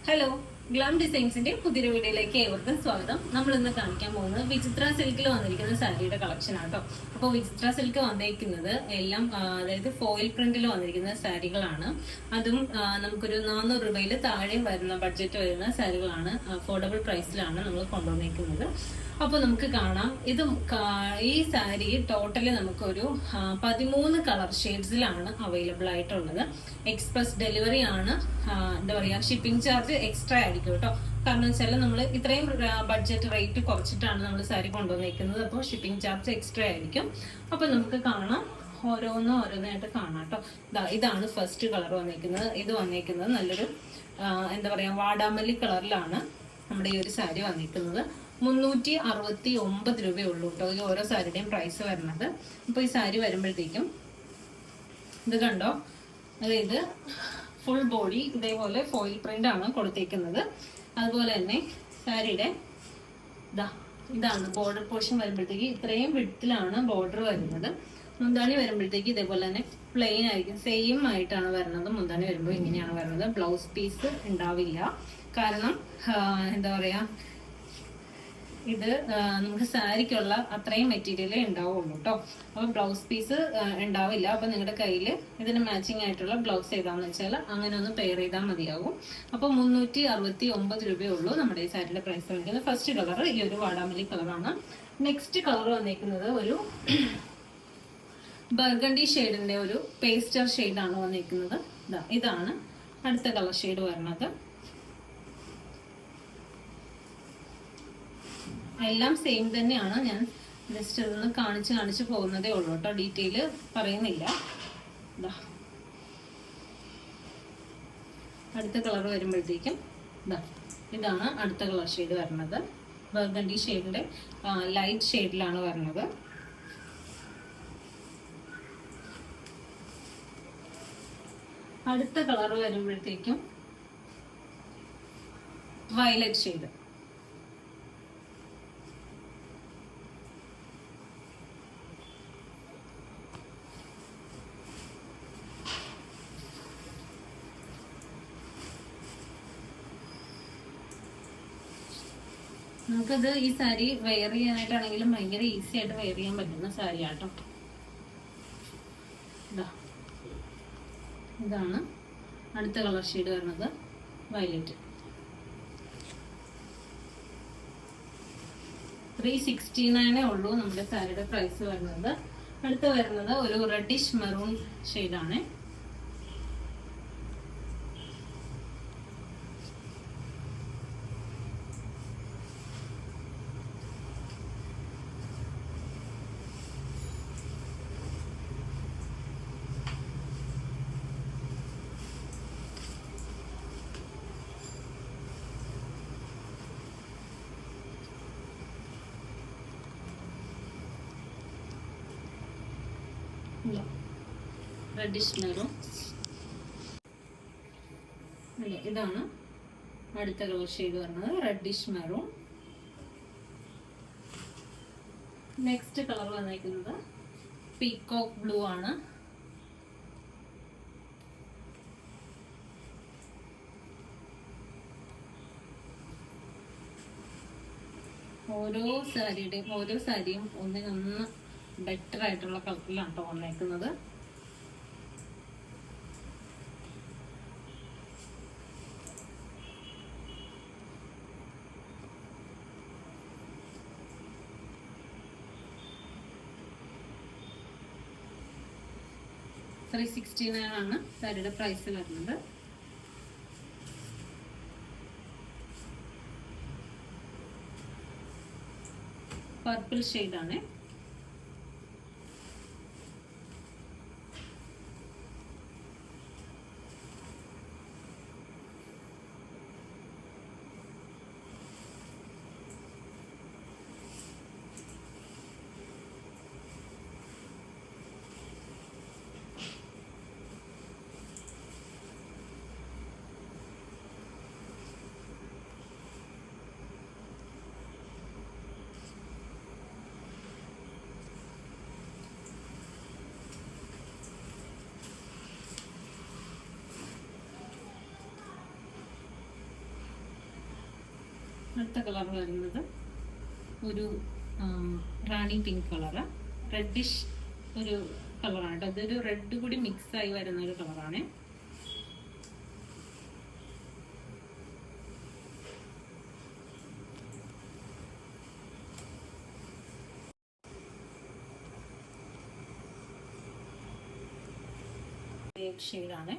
Hello, glam ഡിസൈൻസിന്റെ പുതിയൊരു വീഡിയോയിലേക്ക് ഏവർക്കും സ്വാഗതം. നമ്മൾ ഇന്ന് കാണിക്കാൻ പോകുന്നത് വിചിത്ര സിൽക്കിൽ വന്നിരിക്കുന്ന സാരിയുടെ കളക്ഷൻ ആട്ടോ. അപ്പോൾ വിചിത്ര സിൽക്ക് വന്നിരിക്കുന്നത് എല്ലാം അതായത് ഫോയിൽ പ്രിന്റിൽ വന്നിരിക്കുന്ന സാരികളാണ്. അതും നമുക്കൊരു 400 രൂപയിൽ താഴെയും വരുന്ന ബഡ്ജറ്റ് വരുന്ന സാരികളാണ്. അഫോർഡബിൾ പ്രൈസിലാണ് നമ്മൾ കൊണ്ടുവന്നിരിക്കുന്നത്. അപ്പോൾ നമുക്ക് കാണാം, ഇത് ഈ സാരി ടോട്ടലി നമുക്കൊരു 13 കളർ ഷെയ്ഡ്സിലാണ് അവൈലബിൾ ആയിട്ടുള്ളത്. എക്സ്പ്രസ് ഡെലിവറി ആണ്. എന്താ പറയാ, ഷിപ്പിംഗ് ചാർജ് എക്സ്ട്രാ ആയിരിക്കും കേട്ടോ. കാരണം വെച്ചാൽ നമ്മൾ ഇത്രയും ബഡ്ജറ്റ് റേറ്റ് കുറച്ചിട്ടാണ് നമ്മൾ സാരി കൊണ്ടുവന്നിരിക്കുന്നത്. അപ്പോൾ ഷിപ്പിംഗ് ചാർജ് എക്സ്ട്രാ ആയിരിക്കും. അപ്പോൾ നമുക്ക് കാണാം, ഓരോന്നായിട്ട് കാണാം കേട്ടോ. ഇതാണ് ഫസ്റ്റ് കളർ വന്നിരിക്കുന്നത്. ഇത് വന്നിരിക്കുന്നത് നല്ലൊരു എന്താ പറയാ, വാടാമല്ലി കളറിലാണ് നമ്മുടെ ഈ ഒരു സാരി വന്നിരിക്കുന്നത്. 369 രൂപയുള്ളൂ കേട്ടോ ഈ ഓരോ സാരിയുടെയും പ്രൈസ് വരുന്നത്. അപ്പോൾ ഈ സാരി വരുമ്പോഴത്തേക്കും ഇത് കണ്ടോ, അതായത് ഫുൾ ബോഡി ഇതേപോലെ ഫോയിൽ പ്രിന്റ് ആണ് കൊടുത്തേക്കുന്നത്. അതുപോലെ തന്നെ സാരിയുടെ ഇതാണ് ബോർഡർ പോർഷൻ വരുമ്പോഴത്തേക്ക് ഇത്രയും വിഡ്ത്തിലാണ് ബോർഡർ വരുന്നത്. മുന്താണി വരുമ്പോഴത്തേക്ക് ഇതേപോലെ തന്നെ പ്ലെയിൻ ആയിരിക്കും, സെയിം ആയിട്ടാണ് വരുന്നത്. മുന്താണി വരുമ്പോൾ ഇങ്ങനെയാണ് വരുന്നത്. ബ്ലൗസ് പീസ് ഉണ്ടാവില്ല, കാരണം എന്താ പറയാ, ഇത് നമുക്ക് സാരിക്കുള്ള അത്രയും മെറ്റീരിയലേ ഉണ്ടാവുള്ളൂ കേട്ടോ. അപ്പോൾ ബ്ലൗസ് പീസ് ഉണ്ടാവില്ല. അപ്പോൾ നിങ്ങളുടെ കയ്യിൽ ഇതിന് മാച്ചിങ് ആയിട്ടുള്ള ബ്ലൗസ് ഏതാണെന്ന് വെച്ചാൽ അങ്ങനെ ഒന്ന് പെയർ ചെയ്താൽ മതിയാകും. അപ്പോൾ 369 രൂപയേ ഉള്ളൂ നമ്മുടെ ഈ സാരിയുടെ പ്രൈസ് വന്നിരിക്കുന്നത്. ഫസ്റ്റ് കളർ ഈ ഒരു വാടാമല്ലി കളറാണ്. നെക്സ്റ്റ് കളർ വന്നിരിക്കുന്നത് ഒരു ബർഗണ്ടി ഷെയ്ഡിന്റെ ഒരു പേസ്റ്റർ ഷെയ്ഡാണ് വന്നിരിക്കുന്നത്. ഇതാണ് അടുത്ത കളർ ഷെയ്ഡ് വരുന്നത്. എല്ലാം സെയിം തന്നെയാണ്. ഞാൻ ജസ്റ്റ് ഇതൊന്ന് കാണിച്ച് പോകുന്നതേ ഉള്ളൂ കേട്ടോ, ഡീറ്റെയിൽ പറയുന്നില്ല. അടുത്ത കളർ വരുമ്പോഴത്തേക്കും ഇതാണ് അടുത്ത കളർ ഷെയ്ഡ് വരുന്നത്. ബർഗണ്ടി ഷെയ്ഡിന്റെ ലൈറ്റ് ഷെയ്ഡിലാണ് വരുന്നത്. അടുത്ത കളർ വരുമ്പോഴത്തേക്കും വയലറ്റ് ഷെയ്ഡ്. നമുക്കത് ഈ സാരി വെയർ ചെയ്യാനായിട്ടാണെങ്കിലും ഭയങ്കര ഈസി ആയിട്ട് വെയർ ചെയ്യാൻ പറ്റുന്ന സാരി ആട്ടോ. ഇതാണ് അടുത്ത കളർ ഷെയ്ഡ് വരുന്നത്, വയലറ്റ്. 369 ഉള്ളൂ നമ്മുടെ സാരിയുടെ പ്രൈസ് വരുന്നത്. അടുത്ത് വരുന്നത് ഒരു റെഡിഷ് മെറൂൺ ഷെയ്ഡാണ്. Reddish maroon. ഇതാണ് അടുത്ത കളർ ഷെയ്ഡ് വരുന്നത്, റെഡിഷ് മെറൂൺ. നെക്സ്റ്റ് കളർ വന്നിരിക്കുന്നത് പീകോക്ക് ബ്ലൂ ആണ്. ഓരോ സാരിയും ഒന്നിനൊന്ന് ബെറ്റർ ആയിട്ടുള്ള കളറിലാണ് കേട്ടോ വന്നേക്കുന്നത്. $369 ആണ് സാരിയുടെ പ്രൈസ് വരുന്നത്. പർപ്പിൾ ഷെയ്ഡാണ്. അടുത്ത കളർ വരുന്നത് ഒരു റാണി പിങ്ക് കളറ്, റെഡിഷ് ഒരു കളറാണ് കേട്ടോ. അതൊരു റെഡ് കൂടി മിക്സ് ആയി വരുന്ന ഒരു കളറാണ്. ഷെയ്ഡാണ്.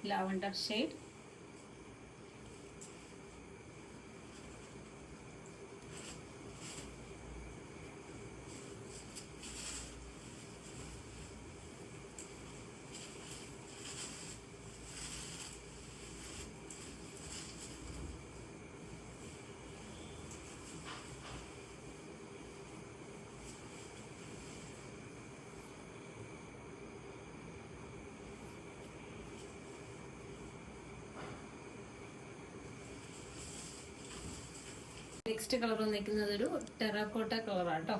lavender shade, നെക്സ്റ്റ് കളർ വന്നിരിക്കുന്നത് ഒരു ടെറാക്കോട്ട കളറാണ് കേട്ടോ.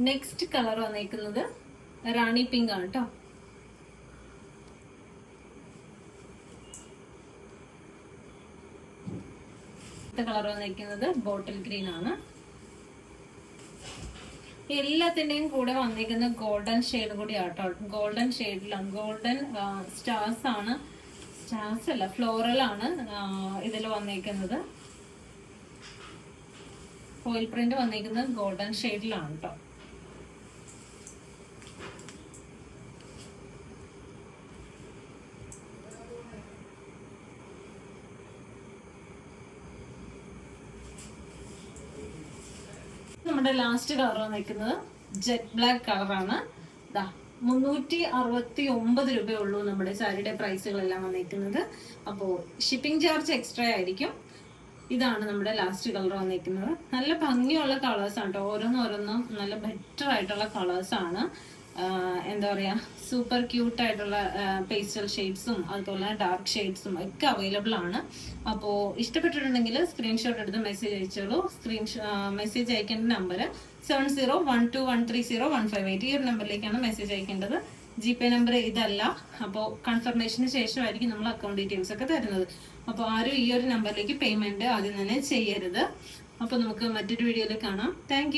നെക്സ്റ്റ് കളർ വന്നിരിക്കുന്നത് റാണി പിങ്ക് ആണ് കേട്ടോ. കളർ വന്നിരിക്കുന്നത് ബോട്ടിൽ ഗ്രീൻ ആണ്. എല്ലാത്തിന്റെയും കൂടെ വന്നിരിക്കുന്ന ഗോൾഡൻ ഷെയ്ഡ് കൂടി ആട്ടോ. ഗോൾഡൻ ഷെയ്ഡിലാണ്, ഗോൾഡൻ സ്റ്റാർസ് ആണ്, സ്റ്റാർസ് അല്ല ഫ്ലോറൽ ആണ് ഇതിൽ വന്നിരിക്കുന്നത്. ഫോയിൽ പ്രിന്റ് വന്നിരിക്കുന്നത് ഗോൾഡൻ ഷെയ്ഡിലാണ് കേട്ടോ. നമ്മുടെ ലാസ്റ്റ് കളർ വന്നിരിക്കുന്നത് ജെറ്റ് ബ്ലാക്ക് കളറാണ്. 369 രൂപയുള്ളൂ നമ്മുടെ സാരിയുടെ പ്രൈസുകളെല്ലാം വന്നിരിക്കുന്നത്. അപ്പോൾ ഷിപ്പിംഗ് ചാർജ് എക്സ്ട്രാ ആയിരിക്കും. ഇതാണ് നമ്മുടെ ലാസ്റ്റ് കളർ വന്നിരിക്കുന്നത്. നല്ല ഭംഗിയുള്ള കളേഴ്സ് ആണ് കേട്ടോ. ഓരോന്നും നല്ല ബെറ്റർ ആയിട്ടുള്ള കളേഴ്സ് ആണ്. എന്താ പറയാ, സൂപ്പർ ക്യൂട്ട് ആയിട്ടുള്ള പേസ്റ്റൽ ഷെയ്ഡ്സും അതുപോലെ ഡാർക്ക് ഷെയ്ഡ്സും ഒക്കെ അവൈലബിൾ ആണ്. അപ്പോൾ ഇഷ്ടപ്പെട്ടിട്ടുണ്ടെങ്കിൽ സ്ക്രീൻഷോട്ട് എടുത്ത് മെസ്സേജ് അയച്ചോളൂ. മെസ്സേജ് അയക്കേണ്ട നമ്പർ 7012130158. ഈ ഒരു നമ്പറിലേക്കാണ് മെസ്സേജ് അയക്കേണ്ടത്. GPay നമ്പർ ഇതല്ല. അപ്പോൾ കൺഫർമേഷന് ശേഷമായിരിക്കും നമ്മൾ അക്കൗണ്ട് ഡീറ്റെയിൽസ് ഒക്കെ തരുന്നത്. അപ്പോൾ ആരും ഈ ഒരു നമ്പറിലേക്ക് പേയ്മെന്റ് ആദ്യം തന്നെ ചെയ്യരുത്. അപ്പോൾ നമുക്ക് മറ്റൊരു വീഡിയോയിൽ കാണാം. താങ്ക്